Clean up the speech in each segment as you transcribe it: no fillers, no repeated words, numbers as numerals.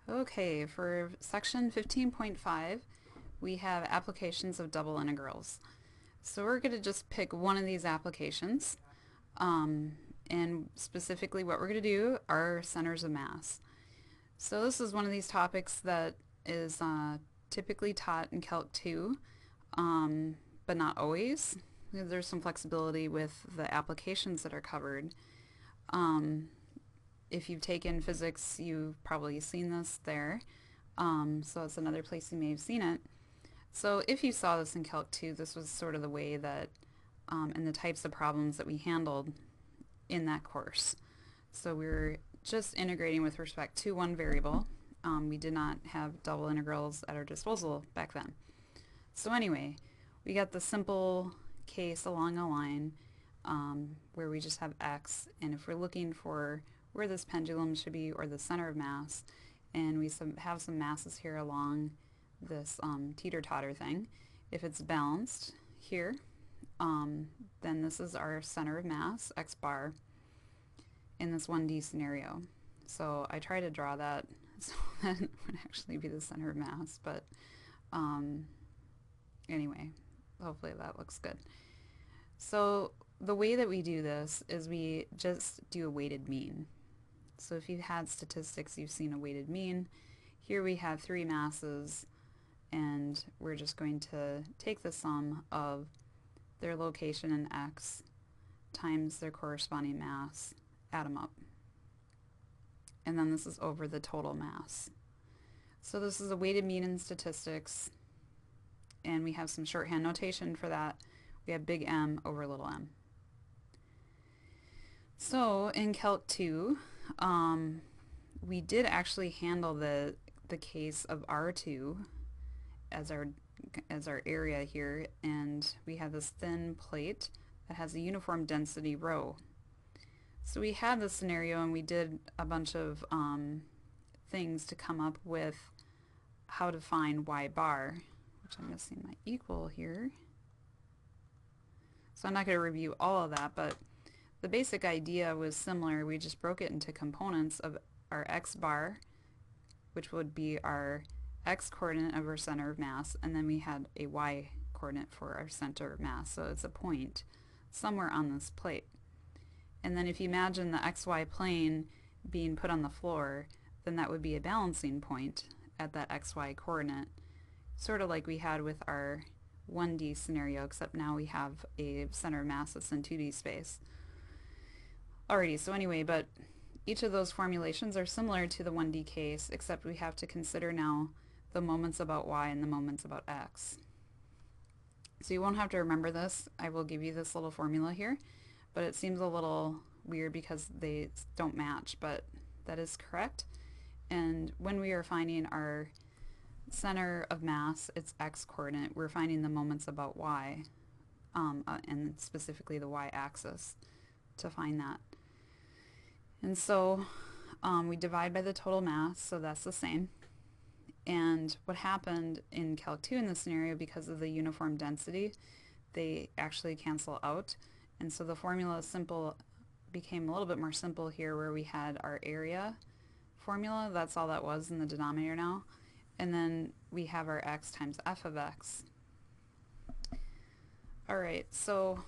Okay, for section 15.5, we have applications of double integrals. So we're going to just pick one of these applications, um, and specifically what we're going to do are centers of mass. So this is one of these topics that is typically taught in Calc 2, but not always. There's some flexibility with the applications that are covered. Um, if you've taken physics, you've probably seen this there. So it's another place you may have seen it. So if you saw this in Calc 2, this was sort of the way that, and the types of problems that we handled in that course. So we were just integrating with respect to one variable. We did not have double integrals at our disposal back then. So anyway, we got the simple case along a line where we just have x, and if we're looking for where this pendulum should be or the center of mass, and we have some masses here along this teeter-totter thing, if it's balanced here, then this is our center of mass, x bar, in this 1D scenario. So I try to draw that so that it would actually be the center of mass, but um, anyway, hopefully that looks good. So the way that we do this is we just do a weighted mean. So if you've had statistics, you've seen a weighted mean. Here we have three masses, and we're just going to take the sum of their location in x times their corresponding mass, add them up. And then this is over the total mass. So this is a weighted mean in statistics, and we have some shorthand notation for that. We have big M over little m. So in Calc 2, we did actually handle the case of R2 as our area here, and we have this thin plate that has a uniform density rho. So we had this scenario, and we did a bunch of things to come up with how to find y bar, which I'm missing my equal here. So I'm not going to review all of that, but the basic idea was similar. We just broke it into components of our x bar, which would be our x coordinate of our center of mass, and then we had a y coordinate for our center of mass. So it's a point somewhere on this plate. And then if you imagine the xy plane being put on the floor, then that would be a balancing point at that xy coordinate, sort of like we had with our 1D scenario, except now we have a center of mass that's in 2D space. Alrighty, so anyway, but each of those formulations are similar to the 1D case, except we have to consider now the moments about y and the moments about x. So you won't have to remember this. I will give you this little formula here, but it seems a little weird because they don't match, but that is correct. And when we are finding our center of mass, its x coordinate, we're finding the moments about y, and specifically the y-axis to find that. And so we divide by the total mass, so that's the same. And what happened in Calc 2 in this scenario, because of the uniform density, they actually cancel out. And so the formula became a little bit more simple here, where we had our area formula. That's all that was in the denominator now. And then we have our x times f of x. Alright, so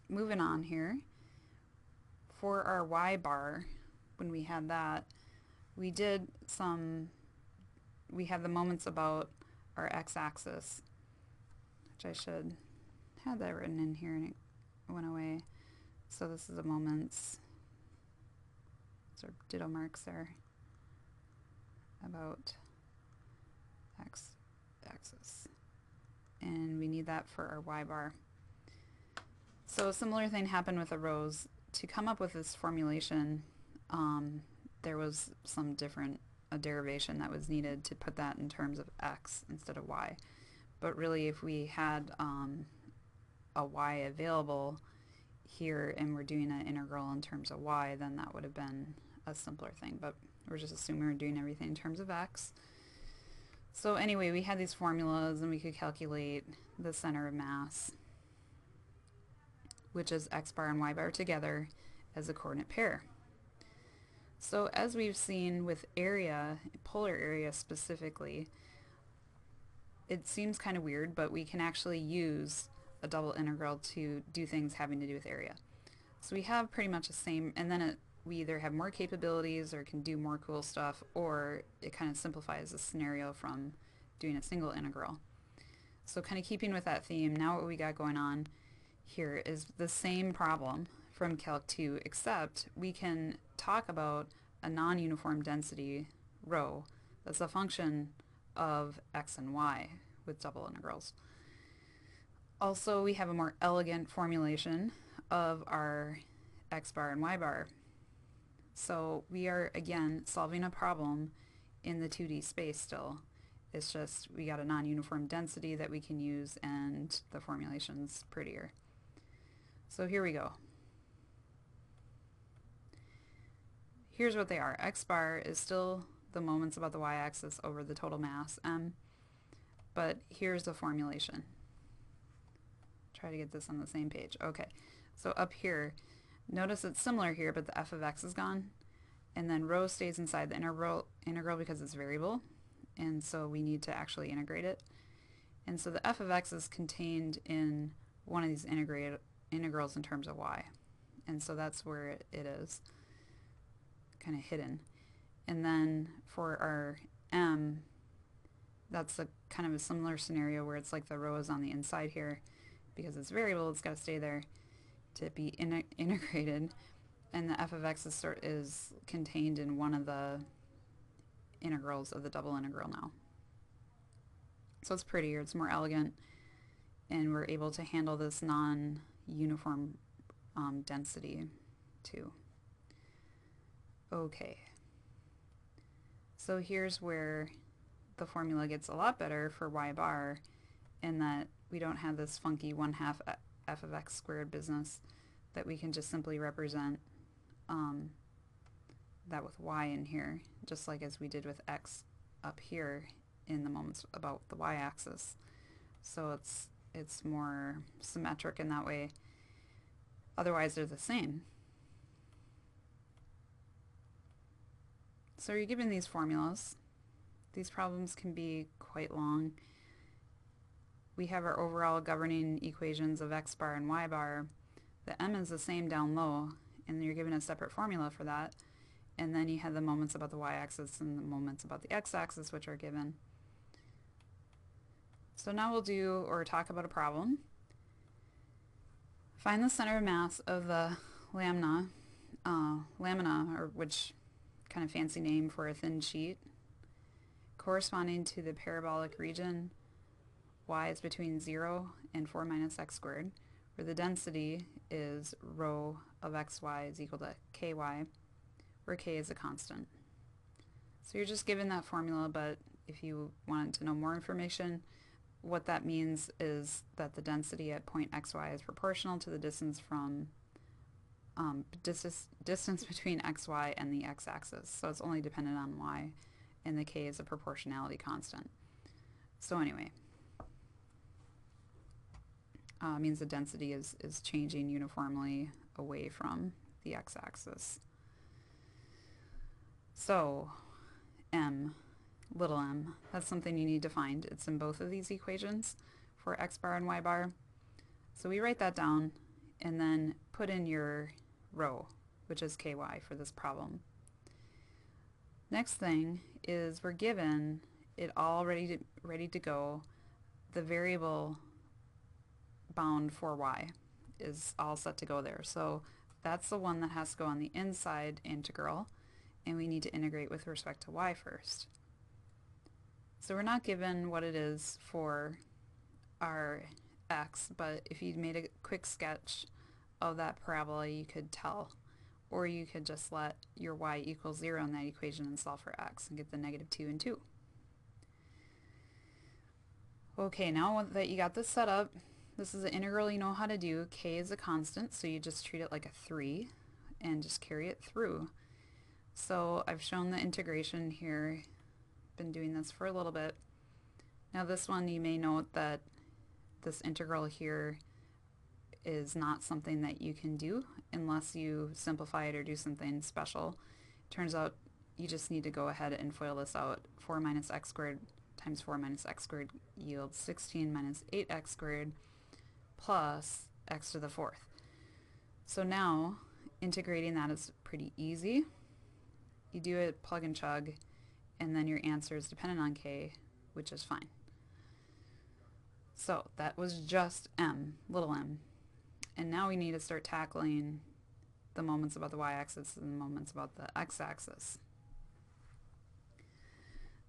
moving on here. For our y bar, when we had that, we have the moments about our x-axis, which I should have that written in here, and it went away. So this is the moments, sort of ditto marks there, about x-axis. And we need that for our y bar. So a similar thing happened with the rows. To come up with this formulation, there was a derivation that was needed to put that in terms of x instead of y. But really, if we had a y available here and we're doing an integral in terms of y, then that would have been a simpler thing. But we're just assuming we're doing everything in terms of x. So anyway, we had these formulas, and we could calculate the center of mass, which is x bar and y bar together as a coordinate pair. So as we've seen with area, polar area specifically, it seems kind of weird, but we can actually use a double integral to do things having to do with area. So we have pretty much the same, and then we either have more capabilities or can do more cool stuff, or it kind of simplifies the scenario from doing a single integral. So kind of keeping with that theme, now what we got going on here is the same problem from Calc 2, except we can talk about a non-uniform density rho that's a function of x and y with double integrals. Also, we have a more elegant formulation of our x bar and y bar. So we are, again, solving a problem in the 2D space still. It's just we got a non-uniform density that we can use, and the formulation's prettier. So here we go. Here's what they are. X bar is still the moments about the y-axis over the total mass, m, but here's the formulation. Try to get this on the same page. Okay, so up here, notice it's similar here, but the f of x is gone, and then rho stays inside the integral because it's variable, and so we need to actually integrate it. And so the f of x is contained in one of these integrals in terms of y, and so that's where it is, kind of hidden. And then for our m, that's a kind of a similar scenario where it's like the rho is on the inside here. Because it's variable, it's got to stay there to be integrated, and the f of x is contained in one of the integrals of the double integral now. So it's prettier, it's more elegant, and we're able to handle this non-uniform density too. Okay, so here's where the formula gets a lot better for y bar, in that we don't have this funky 1/2 f of x squared business, that we can just simply represent that with y in here, just like as we did with x up here in the moments about the y-axis. So it's more symmetric in that way. Otherwise they're the same. So you're given these formulas. These problems can be quite long. We have our overall governing equations of x bar and y bar. The m is the same down low, and you're given a separate formula for that. And then you have the moments about the y-axis and the moments about the x-axis, which are given. So now we'll do, or talk about a problem. Find the center of mass of the lamina, or which kind of fancy name for a thin sheet, corresponding to the parabolic region y is between 0 and 4 minus x squared, where the density is rho of xy is equal to ky, where k is a constant. So you're just given that formula, but if you wanted to know more information, what that means is that the density at point xy is proportional to the distance from distance between xy and the x-axis. So it's only dependent on y, and the k is a proportionality constant. So anyway, means the density is changing uniformly away from the x-axis. So m, little m, that's something you need to find. It's in both of these equations for x bar and y bar. So we write that down and then put in your rho, which is ky for this problem. Next thing is we're given it all ready to go. The variable bound for y is all set to go there. So that's the one that has to go on the inside integral, and we need to integrate with respect to y first. So we're not given what it is for our x, but if you made a quick sketch of that parabola, you could tell. Or you could just let your y equal 0 in that equation and solve for x and get the negative 2 and 2. Okay, now that you got this set up, this is an integral you know how to do. K is a constant, so you just treat it like a 3 and just carry it through. So I've shown the integration here. Been doing this for a little bit. Now this one, you may note that this integral here is not something that you can do unless you simplify it or do something special. Turns out you just need to go ahead and FOIL this out. 4 minus x squared times 4 minus x squared yields 16 minus 8x squared plus x to the fourth. So now integrating that is pretty easy. You do it plug and chug, and then your answer is dependent on k, which is fine. So that was just m, little m. And now we need to start tackling the moments about the y-axis and the moments about the x-axis.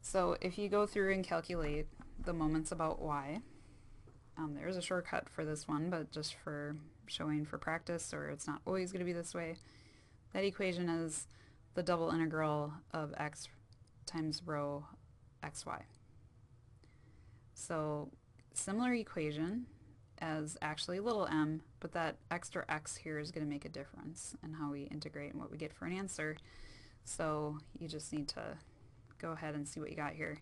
So if you go through and calculate the moments about y, there's a shortcut for this one, but just for showing for practice, or it's not always going to be this way, that equation is the double integral of x times rho xy. So similar equation as actually little m, but that extra x here is going to make a difference in how we integrate and what we get for an answer. So you just need to go ahead and see what you got here.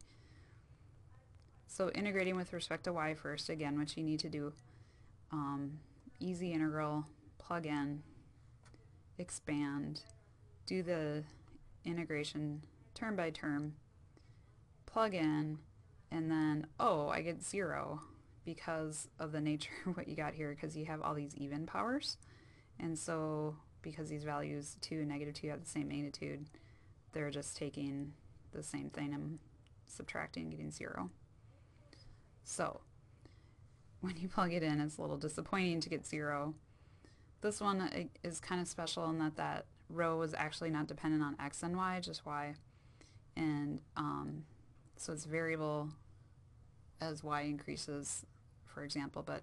So integrating with respect to y first, again, what you need to do, easy integral, plug in, expand, do the integration term by term, plug in, and then, oh, I get 0 because of the nature of what you got here, because you have all these even powers. And so because these values 2 and negative 2 have the same magnitude, they're just taking the same thing and subtracting and getting 0. So when you plug it in, it's a little disappointing to get 0. This one is kind of special in that rho is actually not dependent on x and y, just y. And so it's variable as y increases, for example, but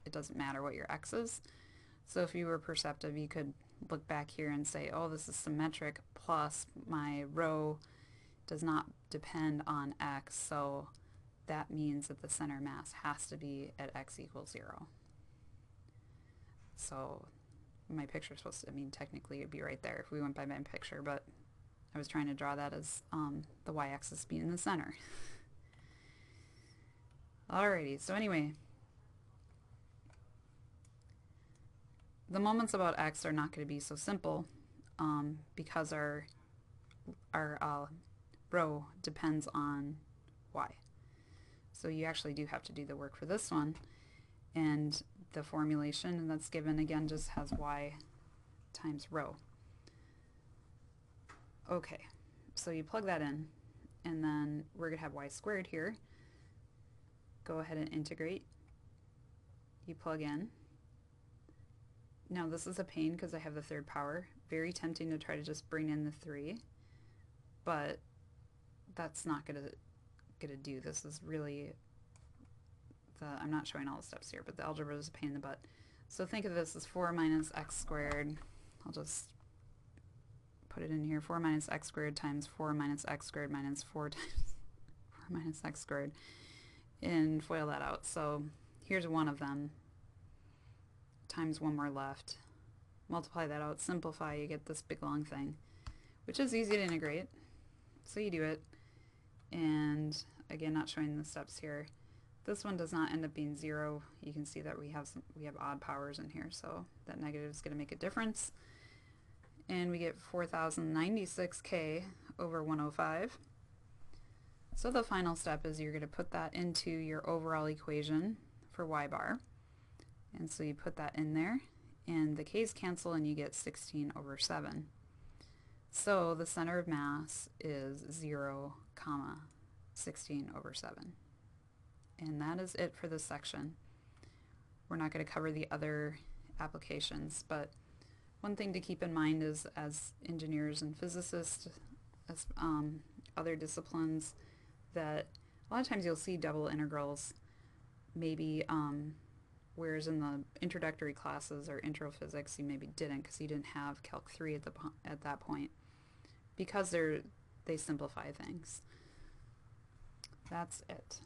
it doesn't matter what your x is. So if you were perceptive, you could look back here and say, oh, this is symmetric, plus my rho does not depend on x, so that means that the center mass has to be at x equals 0. So my picture is supposed to, I mean, technically it'd be right there if we went by my picture, but I was trying to draw that as the y-axis being in the center. Alrighty, so anyway, the moments about x are not going to be so simple because our rho depends on y. So you actually do have to do the work for this one, and the formulation that's given again just has y times rho. Okay, so you plug that in, and then we're going to have y squared here. Go ahead and integrate. You plug in. Now this is a pain because I have the third power. Very tempting to try to just bring in the 3, but that's not going to do. This is really I'm not showing all the steps here, but the algebra is a pain in the butt. So think of this as 4 minus x squared. I'll just put it in here. 4 minus x squared times 4 minus x squared minus 4 times 4 minus x squared, and FOIL that out. So here's one of them times one more left. Multiply that out, simplify, you get this big long thing, which is easy to integrate. So you do it, and again, not showing the steps here. This one does not end up being 0. You can see that we have odd powers in here, so that negative is going to make a difference. And we get 4096k over 105. So the final step is you're going to put that into your overall equation for y bar. And so you put that in there, and the k's cancel, and you get 16 over 7. So the center of mass is 0, 16 over 7. And that is it for this section. We're not going to cover the other applications, but one thing to keep in mind is, as engineers and physicists, as other disciplines, that a lot of times you'll see double integrals, maybe whereas in the introductory classes or intro physics you maybe didn't, because you didn't have Calc 3 at that point, because they simplify things. That's it.